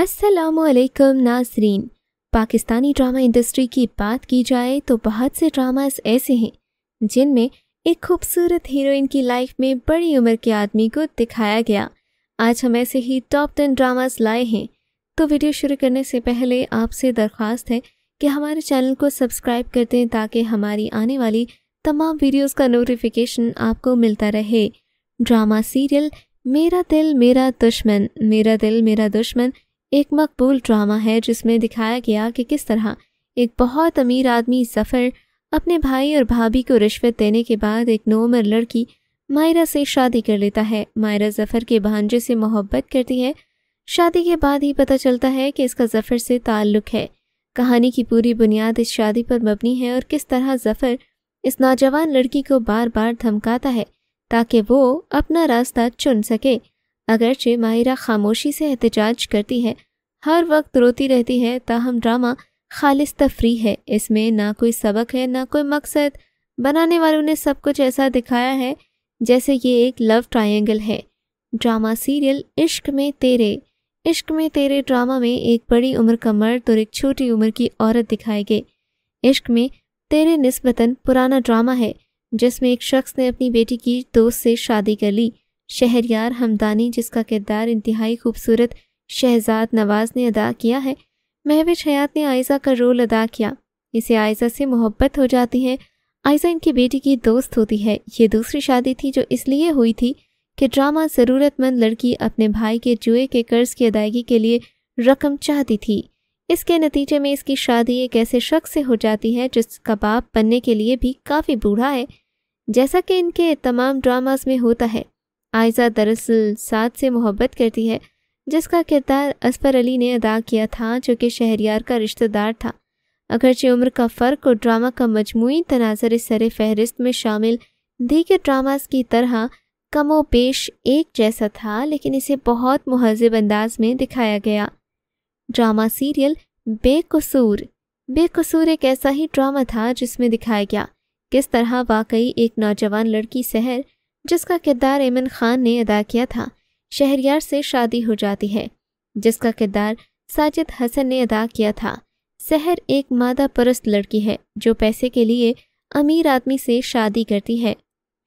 अस्सलामुअलैकुम नाज़रीन। Pakistani drama industry की बात की जाए तो बहुत से ड्रामास ऐसे हैं जिनमें एक खूबसूरत हीरोइन की लाइफ में बड़ी उम्र के आदमी को दिखाया गया। आज हम ऐसे ही टॉप 10 ड्रामास लाए हैं। तो वीडियो शुरू करने से पहले आपसे दरख्वास्त है कि हमारे चैनल को सब्सक्राइब कर दें ताकि हमारी आने वाली तमाम वीडियोस का नोटिफिकेशन आपको मिलता रहे। ड्रामा सीरियल मेरा दिल मेरा दुश्मन। मेरा दिल मेरा दुश्मन एक मकबूल ड्रामा है जिसमें दिखाया गया कि किस तरह एक बहुत अमीर आदमी ज़फ़र अपने भाई और भाभी को रिश्वत देने के बाद एक नौउम्र लड़की मायरा से शादी कर लेता है। मायरा ज़फ़र के भांजे से मोहब्बत करती है। शादी के बाद ही पता चलता है कि इसका ज़फ़र से ताल्लुक़ है। कहानी की पूरी बुनियाद इस शादी पर मबनी है और किस तरह ज़फ़र इस नौजवान लड़की को बार बार धमकाता है ताकि वो अपना रास्ता चुन सके। अगरचे माहिरा खामोशी से एहतजाज करती है, हर वक्त रोती रहती है, ताहम ड्रामा खालिस तफरी है। इसमें ना कोई सबक है ना कोई मकसद। बनाने वालों ने सब कुछ ऐसा दिखाया है जैसे ये एक लव ट्रायंगल है। ड्रामा सीरियल इश्क में तेरे। इश्क में तेरे ड्रामा में एक बड़ी उम्र का मर्द और एक छोटी उम्र की औरत दिखाए गए। इश्क में तेरे निस्बतन पुराना ड्रामा है जिसमें एक शख्स ने अपनी बेटी की दोस्त से शादी कर ली। शहरयार हमदानी, जिसका किरदार इंतहाई खूबसूरत शहजाद नवाज ने अदा किया है, महविश हयात ने आयज़ा का रोल अदा किया। इसे आयज़ा से मोहब्बत हो जाती है। आयज़ा इनकी बेटी की दोस्त होती है। ये दूसरी शादी थी जो इसलिए हुई थी कि ड्रामा ज़रूरतमंद लड़की अपने भाई के जुए के कर्ज की अदायगी के लिए रकम चाहती थी। इसके नतीजे में इसकी शादी एक ऐसे शख्स से हो जाती है जिसका बाप बनने के लिए भी काफ़ी बूढ़ा है, जैसा कि इनके तमाम ड्रामास में होता है। आयज़ा दरअसल साद से मोहब्बत करती है जिसका किरदार असफर अली ने अदा किया था, जो कि शहरयार का रिश्तेदार था। अगरचे उम्र का फ़र्क और ड्रामा का मजमूई तनाज़र इस सरे फहरिस्त में शामिल दीगर ड्रामास की तरह कमो पेश एक जैसा था, लेकिन इसे बहुत मुहज़्ज़ब अंदाज में दिखाया गया। ड्रामा सीरियल बेकसूर। बेकसूर एक ऐसा ही ड्रामा था जिसमें दिखाया गया किस तरह वाकई एक नौजवान लड़की सहर, जिसका किरदार एमन खान ने अदा किया था, शहरयार से शादी हो जाती है, जिसका किरदार साजिद हसन ने अदा किया था। सहर एक मादा परस्त लड़की है जो पैसे के लिए अमीर आदमी से शादी करती है।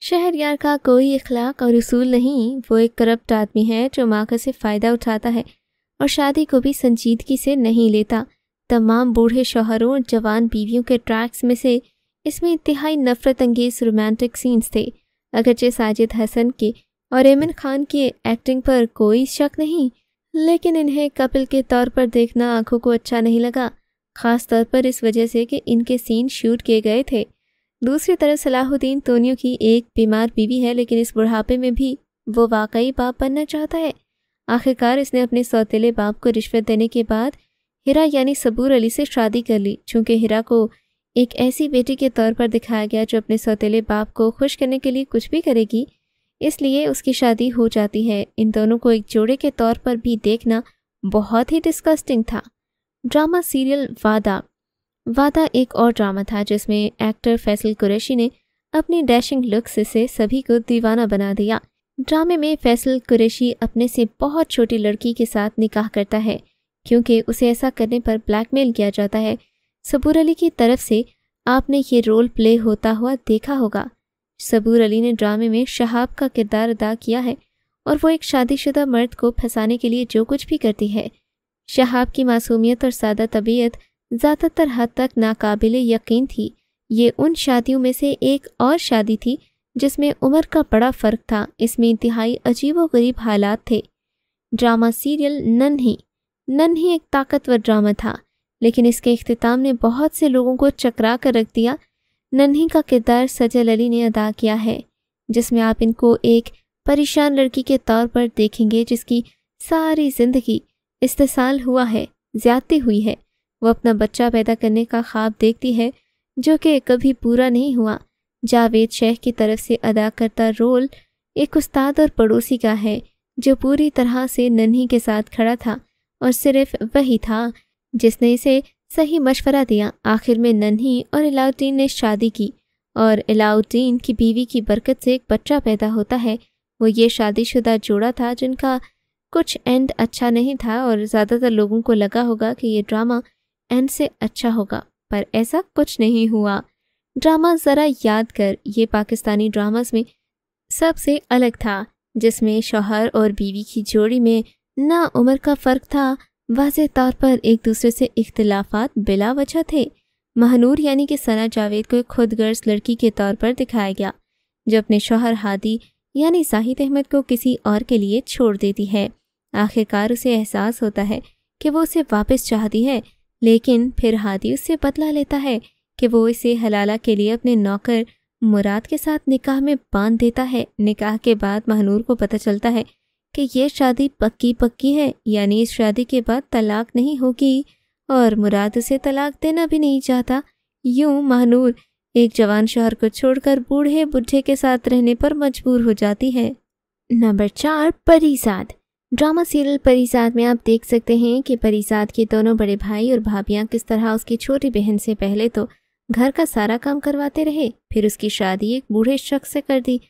शहरयार का कोई इखलाक और उसूल नहीं। वो एक करप्ट आदमी है जो मौके से फ़ायदा उठाता है और शादी को भी संजीदगी से नहीं लेता। तमाम बूढ़े शौहरों और जवान बीवियों के ट्रैक्स में से इसमें इंतहाई नफरत अंगेज रोमांटिक सीन्स थे। अगरचे साजिद हसन के और एमन खान की एक्टिंग पर कोई शक नहीं, लेकिन इन्हें कपल के तौर पर देखना आंखों को अच्छा नहीं लगा, ख़ास तौर पर इस वजह से कि इनके सीन शूट किए गए थे। दूसरी तरफ सलाहुद्दीन तोनियो की एक बीमार बीवी है, लेकिन इस बुढ़ापे में भी वो वाकई बाप बनना चाहता है। आखिरकार इसने अपने सौतेले बाप को रिश्वत देने के बाद हिरा यानी सबूर अली से शादी कर ली। चूँकि हिरा को एक ऐसी बेटी के तौर पर दिखाया गया जो अपने सौतेले बाप को खुश करने के लिए कुछ भी करेगी, इसलिए उसकी शादी हो जाती है। इन दोनों को एक जोड़े के तौर पर भी देखना बहुत ही डिस्गस्टिंग था। ड्रामा सीरियल वादा। वादा एक और ड्रामा था जिसमें एक्टर फैसल कुरैशी ने अपनी डैशिंग लुक्स से सभी को दीवाना बना दिया। ड्रामे में फैसल कुरैशी अपने से बहुत छोटी लड़की के साथ निकाह करता है क्योंकि उसे ऐसा करने पर ब्लैकमेल किया जाता है। सबूर अली की तरफ से आपने ये रोल प्ले होता हुआ देखा होगा। सबूर अली ने ड्रामे में शहाब का किरदार अदा किया है और वो एक शादीशुदा मर्द को फंसाने के लिए जो कुछ भी करती है। शहाब की मासूमियत और सादा तबीयत ज़्यादातर हद तक नाकाबिले यकीन थी। ये उन शादियों में से एक और शादी थी जिसमें उम्र का बड़ा फ़र्क था। इसमें इंतहाई अजीबोगरीब हालात थे। ड्रामा सीरियल नन्ही। नन्ही एक ताकतवर ड्रामा था, लेकिन इसके इख्तिताम ने बहुत से लोगों को चकरा कर रख दिया। नन्ही का किरदार सजल अली ने अदा किया है, जिसमें आप इनको एक परेशान लड़की के तौर पर देखेंगे जिसकी सारी ज़िंदगी इस्तेसाल हुआ है, ज़्यादती हुई है। वो अपना बच्चा पैदा करने का ख्वाब देखती है जो कि कभी पूरा नहीं हुआ। जावेद शेख की तरफ से अदा करता रोल एक उस्ताद और पड़ोसी का है जो पूरी तरह से नन्ही के साथ खड़ा था और सिर्फ वही था जिसने इसे सही मशवरा दिया। आखिर में नन्ही और अलाउद्दीन ने शादी की और अलाउद्दीन की बीवी की बरकत से एक बच्चा पैदा होता है। वो ये शादीशुदा जोड़ा था जिनका कुछ एंड अच्छा नहीं था और ज़्यादातर लोगों को लगा होगा कि ये ड्रामा एंड से अच्छा होगा, पर ऐसा कुछ नहीं हुआ। ड्रामा ज़रा याद कर ये पाकिस्तानी ड्रामास में सबसे अलग था, जिसमें शौहर और बीवी की जोड़ी में ना उम्र का फ़र्क था, वाज़ेह तौर पर एक दूसरे से इख्तिलाफ़ात बिला वजह थे। महानूर यानी कि सना जावेद को एक खुदगर्ज लड़की के तौर पर दिखाया गया, जो अपने शौहर हादी यानी जाहिद अहमद को किसी और के लिए छोड़ देती है। आखिरकार उसे एहसास होता है कि वो उसे वापस चाहती है, लेकिन फिर हादी उससे बदला लेता है कि वो इसे हलाला के लिए अपने नौकर मुराद के साथ निकाह में बांध देता है। निकाह के बाद महानूर को पता चलता है कि ये शादी पक्की है, यानी इस शादी के बाद तलाक नहीं होगी, और मुराद उसे तलाक देना भी नहीं चाहता। यूं महानूर एक जवान शौहर को छोड़कर बूढ़े बुढ़े के साथ रहने पर मजबूर हो जाती है। Number 4, Parizaad. Drama serial Parizaad में आप देख सकते हैं कि परीज़ाद के दोनों बड़े भाई और भाभियां किस तरह उसकी छोटी बहन से पहले तो घर का सारा काम करवाते रहे, फिर उसकी शादी एक बूढ़े शख्स से कर दी।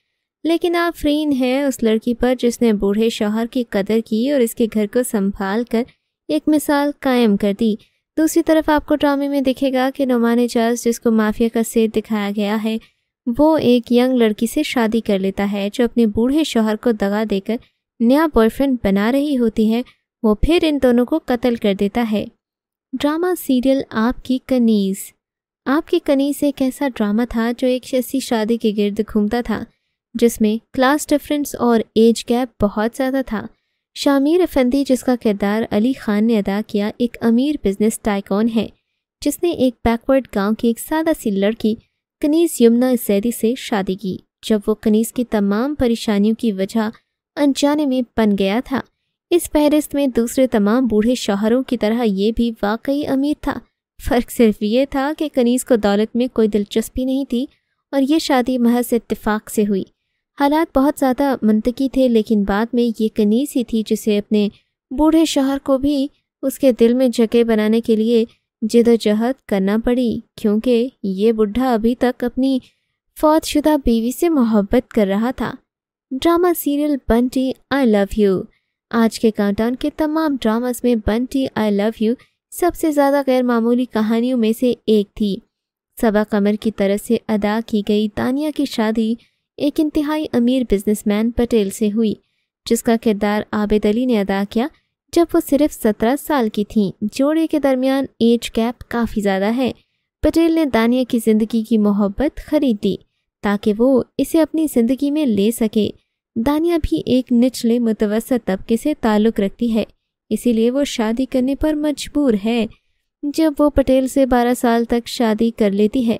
लेकिन आफरीन है उस लड़की पर जिसने बूढ़े शौहर की कदर की और इसके घर को संभाल कर एक मिसाल कायम कर दी। दूसरी तरफ आपको ड्रामे में दिखेगा कि नुमान एजाज, जिसको माफिया का सेठ दिखाया गया है, वो एक यंग लड़की से शादी कर लेता है जो अपने बूढ़े शौहर को दगा देकर नया बॉयफ्रेंड बना रही होती है। वो फिर इन दोनों को कत्ल कर देता है। ड्रामा सीरियल आपकी कनीज़। आपकी कनीज़ एक ऐसा ड्रामा था जो एक ऐसी शादी के गिर्द घूमता था जिसमें क्लास डिफरेंस और एज गैप बहुत ज़्यादा था। शामिर अफंदी, जिसका किरदार अली खान ने अदा किया, एक अमीर बिजनेस टाइकॉन है जिसने एक बैकवर्ड गांव की एक सादा सी लड़की कनीज़ यमुना जैदी से शादी की। जब वो कनीज़ की तमाम परेशानियों की वजह अनजाने में बन गया था। इस फहरिस्त में दूसरे तमाम बूढ़े शौहरों की तरह ये भी वाकई अमीर था। फ़र्क सिर्फ ये था कि कनीज़ को दौलत में कोई दिलचस्पी नहीं थी और ये शादी महज इत्तेफाक से हुई। हालात बहुत ज़्यादा मंतकी थे, लेकिन बाद में ये कनीज़ ही थी जिसे अपने बूढ़े शौहर को भी उसके दिल में जगह बनाने के लिए जिदोजहद करना पड़ी, क्योंकि ये बुढ़ा अभी तक अपनी फौतशुदा बीवी से मोहब्बत कर रहा था। Drama serial Bunty I love you. आज के काउंटडाउन के तमाम ड्रामास में बंटी आई लव यू सबसे ज़्यादा गैर मामूली कहानियों में से एक थी। सबा कमर की तरफ से अदा की गई तानिया की शादी एक इंतहाई अमीर बिजनेसमैन पटेल से हुई, जिसका किरदार आबिद अली ने अदा किया जब वो सिर्फ 17 साल की थीं। जोड़े के दरमियान एज गैप काफ़ी ज़्यादा है। पटेल ने दानिया की ज़िंदगी की मोहब्बत खरीद ली ताकि वो इसे अपनी ज़िंदगी में ले सके। दानिया भी एक निचले मुतवसत तबके से ताल्लुक़ रखती है, इसीलिए वो शादी करने पर मजबूर है। जब वो पटेल से 12 साल तक शादी कर लेती है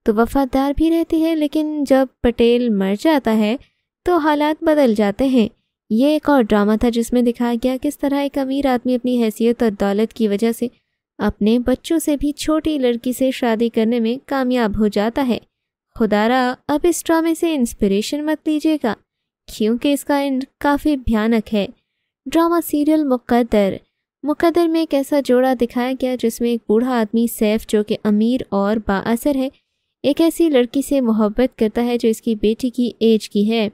तो वफादार भी रहती है, लेकिन जब पटेल मर जाता है तो हालात बदल जाते हैं। ये एक और ड्रामा था जिसमें दिखाया गया किस तरह एक अमीर आदमी अपनी हैसियत और दौलत की वजह से अपने बच्चों से भी छोटी लड़की से शादी करने में कामयाब हो जाता है। खुदारा अब इस ड्रामे से इंस्पिरेशन मत लीजिएगा, क्योंकि इसका एंड काफ़ी भयानक है। ड्रामा सीरियल मुकद्दर में एक ऐसा जोड़ा दिखाया गया जिसमें एक बूढ़ा आदमी सैफ, जो कि अमीर और बाअसर है, एक ऐसी लड़की से मोहब्बत करता है जो इसकी बेटी की एज की है।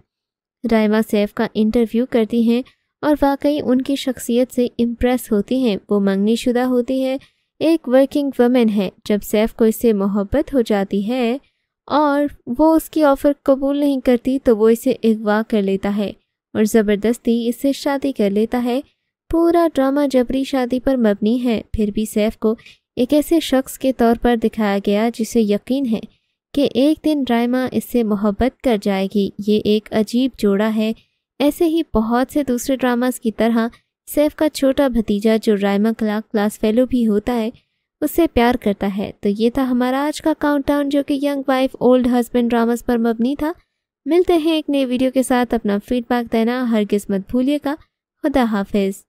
राइमा सैफ का इंटरव्यू करती हैं और वाकई उनकी शख्सियत से इम्प्रेस होती हैं। वो मंगनीशुदा होती है, एक वर्किंग वुमेन है। जब सैफ को इससे मोहब्बत हो जाती है और वो उसकी ऑफ़र कबूल नहीं करती तो वो इसे अगवा कर लेता है और ज़बरदस्ती इससे शादी कर लेता है। पूरा ड्रामा जबरी शादी पर मबनी है। फिर भी सैफ को एक ऐसे शख्स के तौर पर दिखाया गया जिसे यकीन है कि एक दिन राइमा इससे मोहब्बत कर जाएगी। ये एक अजीब जोड़ा है। ऐसे ही बहुत से दूसरे ड्रामास की तरह सैफ का छोटा भतीजा, जो राइमा क्लास फेलो भी होता है, उससे प्यार करता है। तो ये था हमारा आज का काउंटडाउन, जो कि young wife old husband dramas पर मबनी था। मिलते हैं एक नए वीडियो के साथ। अपना फीडबैक देना हरगिज़ मत भूलिएगा। खुदा हाफिज़।